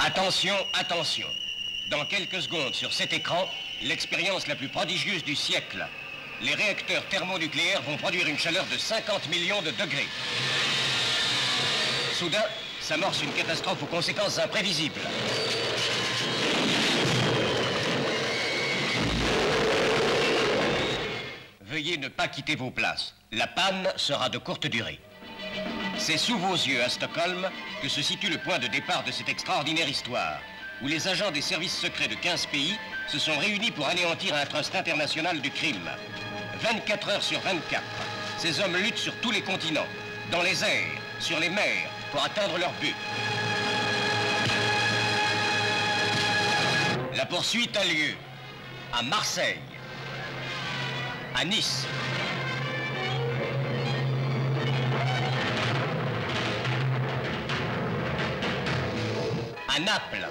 Attention, attention. Dans quelques secondes, sur cet écran, l'expérience la plus prodigieuse du siècle. Les réacteurs thermonucléaires vont produire une chaleur de 50 millions de degrés. Soudain, s'amorce une catastrophe aux conséquences imprévisibles. Veuillez ne pas quitter vos places. La panne sera de courte durée. C'est sous vos yeux, à Stockholm, que se situe le point de départ de cette extraordinaire histoire, où les agents des services secrets de 15 pays se sont réunis pour anéantir un trust international du crime. 24 heures sur 24, ces hommes luttent sur tous les continents, dans les airs, sur les mers, pour atteindre leur but. La poursuite a lieu à Marseille, à Nice, à Naples,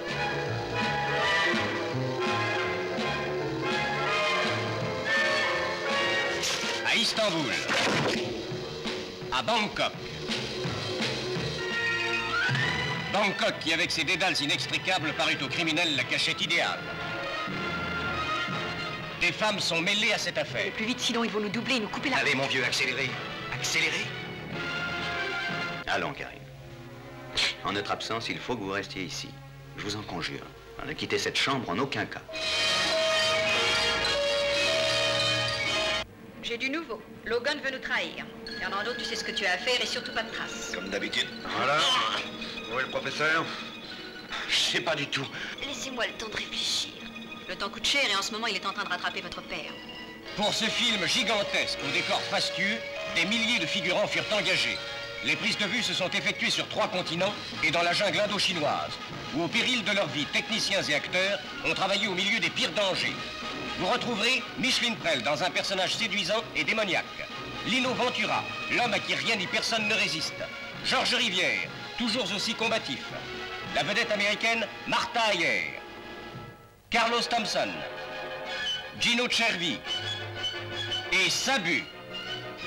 à Istanbul, à Bangkok. Bangkok qui, avec ses dédales inextricables, parut aux criminels la cachette idéale. Des femmes sont mêlées à cette affaire. Plus vite, sinon ils vont nous doubler et nous couper la... Allez, mon vieux, accélérez. Accélérez. Allons, Karine. En notre absence, il faut que vous restiez ici. Je vous en conjure. Ne quittez cette chambre en aucun cas. J'ai du nouveau. Logan veut nous trahir. Fernando, tu sais ce que tu as à faire et surtout pas de traces. Comme d'habitude. Voilà. Où est le professeur? Je sais pas du tout. Laissez-moi le temps de réfléchir. Le temps coûte cher et en ce moment, il est en train de rattraper votre père. Pour ce film gigantesque au décor fastueux, des milliers de figurants furent engagés. Les prises de vue se sont effectuées sur 3 continents et dans la jungle indo-chinoise, où au péril de leur vie, techniciens et acteurs ont travaillé au milieu des pires dangers. Vous retrouverez Micheline Prel dans un personnage séduisant et démoniaque. Lino Ventura, l'homme à qui rien ni personne ne résiste. Georges Rivière, toujours aussi combatif. La vedette américaine Martha Ayer. Carlos Thompson. Gino Cervi. Et Sabu.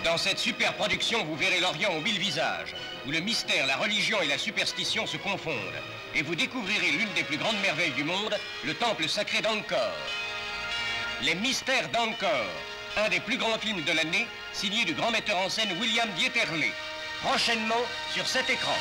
Dans cette super production, vous verrez l'Orient aux 1000 visages, où le mystère, la religion et la superstition se confondent. Et vous découvrirez l'une des plus grandes merveilles du monde, le temple sacré d'Angkor. Les mystères d'Angkor, un des plus grands films de l'année, signé du grand metteur en scène William Dieterle. Prochainement sur cet écran.